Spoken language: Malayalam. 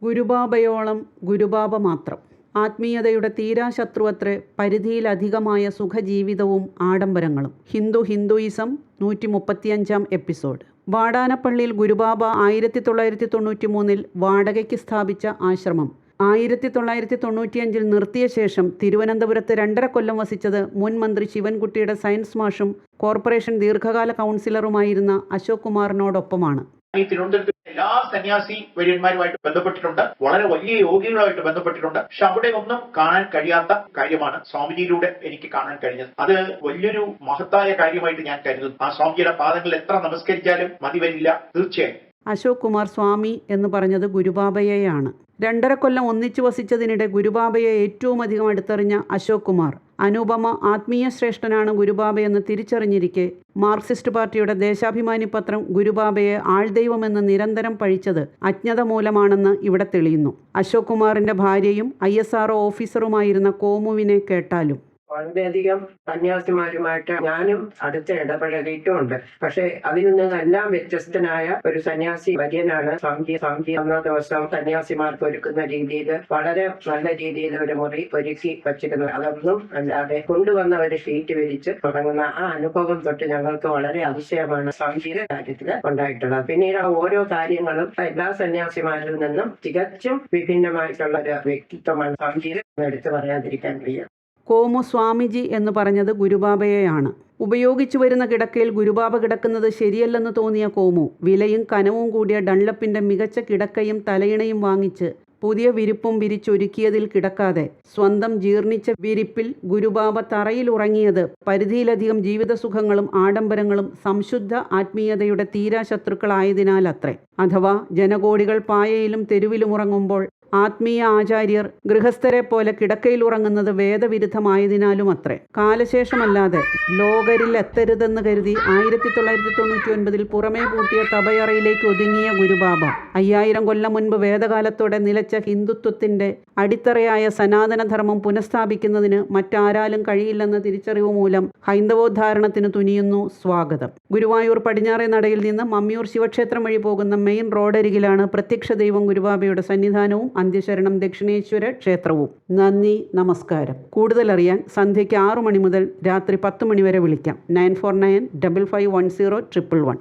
ഗുരുബാബയോളം ഗുരുബാബ മാത്രം. ആത്മീയതയുടെ തീരാശത്രുവത്രേ പരിധിയിലധികമായ സുഖജീവിതവും ആഡംബരങ്ങളും. Hinduism 135 episode. വാടാനപ്പള്ളിയിൽ ഗുരുബാബ 1993 വാടകയ്ക്ക് സ്ഥാപിച്ച ആശ്രമം 1995 നിർത്തിയ ശേഷം തിരുവനന്തപുരത്ത് 2.5 കൊല്ലം വസിച്ചത് മുൻ മന്ത്രി ശിവൻകുട്ടിയുടെ സയൻസ് മാഷും കോർപ്പറേഷൻ ദീർഘകാല കൗൺസിലറുമായിരുന്ന അശോക് കുമാറിനോടൊപ്പമാണ്. ഈ തിരുവനന്തപുരത്ത് എല്ലാ സന്യാസി വര്യന്മാരുമായിട്ട് ബന്ധപ്പെട്ടിട്ടുണ്ട്, വളരെ വലിയ യോഗികളുമായിട്ട് ബന്ധപ്പെട്ടിട്ടുണ്ട്. പക്ഷെ അവിടെ ഒന്നും കാണാൻ കഴിയാത്ത കാര്യമാണ് സ്വാമിജിയിലൂടെ എനിക്ക് കാണാൻ കഴിഞ്ഞത്. അത് വലിയൊരു മഹത്തായ കാര്യമായിട്ട് ഞാൻ കരുതുന്നു. ആ സ്വാമിജിയുടെ പാദങ്ങളിൽ എത്ര നമസ്കരിച്ചാലും മതി വരില്ല, തീർച്ചയായും. അശോക് കുമാർ സ്വാമി എന്ന് പറഞ്ഞത് ഗുരുബാബയെയാണ്. 2.5 കൊല്ലം ഒന്നിച്ചു വസിച്ചതിനിടെ ഗുരുബാബയെ ഏറ്റവും അധികം അടുത്തറിഞ്ഞ അശോക് കുമാർ അനുപമ ആത്മീയ ശ്രേഷ്ഠനാണ് ഗുരുബാബയെന്ന് തിരിച്ചറിഞ്ഞിരിക്കെ മാർക്സിസ്റ്റ് പാർട്ടിയുടെ ദേശാഭിമാനി പത്രം ഗുരുബാബയെ ആൾദൈവമെന്ന് നിരന്തരം പഴിച്ചത് അജ്ഞത മൂലമാണെന്ന് ഇവിടെ തെളിയുന്നു. അശോക് കുമാറിന്റെ ഭാര്യയും ISRO ഓഫീസറുമായിരുന്ന കോമുവിനെ കേട്ടാലും. വളരെയധികം സന്യാസിമാരുമായിട്ട് ഞാനും അടുത്ത് ഇടപഴകിയിട്ടുമുണ്ട്. പക്ഷെ അതിൽ നിന്നെല്ലാം വ്യത്യസ്തനായ ഒരു സന്യാസി വര്യനാണ് സ്വാമിജി. അന്നത്തെ ദിവസം സന്യാസിമാർക്ക് ഒരുക്കുന്ന രീതിയിൽ വളരെ നല്ല രീതിയിൽ ഒരു മുറി ഒരുക്കി വച്ചിരുന്നു. അതൊന്നും അല്ലാതെ കൊണ്ടുവന്ന ഒരു ഷീറ്റ് വിരിച്ച് തുടങ്ങുന്ന ആ അനുഭവം തൊട്ട് ഞങ്ങൾക്ക് വളരെ അതിശയമാണ് സ്വാമിജിയുടെ കാര്യത്തിൽ ഉണ്ടായിട്ടുള്ളത്. പിന്നീട് ഓരോ കാര്യങ്ങളും എല്ലാ സന്യാസിമാരിൽ നിന്നും തികച്ചും വിഭിന്നമായിട്ടുള്ള ഒരു വ്യക്തിത്വമാണ് സ്വാമിജിയിൽ എടുത്തു പറയാതിരിക്കാൻ കഴിയും. കോമു സ്വാമിജി എന്ന് പറഞ്ഞത് ഗുരുബാബയെയാണ്. ഉപയോഗിച്ചു വരുന്ന കിടക്കയിൽ ഗുരുബാബ കിടക്കുന്നത് ശരിയല്ലെന്ന് തോന്നിയ കോമു വിലയും കനവും കൂടിയ ഡൺലപ്പിന്റെ മികച്ച കിടക്കയും തലയിണയും വാങ്ങിച്ച് പുതിയ വിരിപ്പും വിരിച്ചൊരുക്കിയതിൽ കിടക്കാതെ സ്വന്തം ജീർണിച്ച വിരിപ്പിൽ ഗുരുബാബ തറയിൽ ഉറങ്ങിയത് പരിധിയിലധികം ജീവിതസുഖങ്ങളും ആഡംബരങ്ങളും സംശുദ്ധ ആത്മീയതയുടെ തീരാശത്രുക്കളായതിനാലത്രേ. അഥവാ ജനകോടികൾ പായയിലും തെരുവിലും ഉറങ്ങുമ്പോൾ ആത്മീയ ആചാര്യർ ഗൃഹസ്ഥരെ പോലെ കിടക്കയിൽ ഉറങ്ങുന്നത് വേദവിരുദ്ധമായതിനാലും അത്രേ. കാലശേഷമല്ലാതെ ലോകരിൽ എത്തരുതെന്ന് കരുതി 1999 പുറമേ പൂട്ടിയ തപയറയിലേക്ക് ഒതുങ്ങിയ ഗുരുബാബ 5000 കൊല്ലം മുൻപ് വേദകാലത്തോടെ നിലച്ച ഹിന്ദുത്വത്തിന്റെ അടിത്തറയായ സനാതനധർമ്മം പുനഃസ്ഥാപിക്കുന്നതിന് മറ്റാരാലും കഴിയില്ലെന്ന തിരിച്ചറിവ് മൂലം ഹൈന്ദവോദ്ധാരണത്തിന് തുനിയുന്നു. സ്വാഗതം. ഗുരുവായൂർ പടിഞ്ഞാറേ നടയിൽ നിന്ന് മമ്മിയൂർ ശിവക്ഷേത്രം വഴി പോകുന്ന മെയിൻ റോഡരികിലാണ് പ്രത്യക്ഷ ദൈവം ഗുരുബാബയുടെ സന്നിധാനവും അന്ത്യശരണം ദക്ഷിണേശ്വര ക്ഷേത്രവും. നന്ദി, നമസ്കാരം. കൂടുതലറിയാൻ സന്ധ്യയ്ക്ക് 6 മണി മുതൽ രാത്രി 10 മണി വരെ വിളിക്കാം. 9495510111.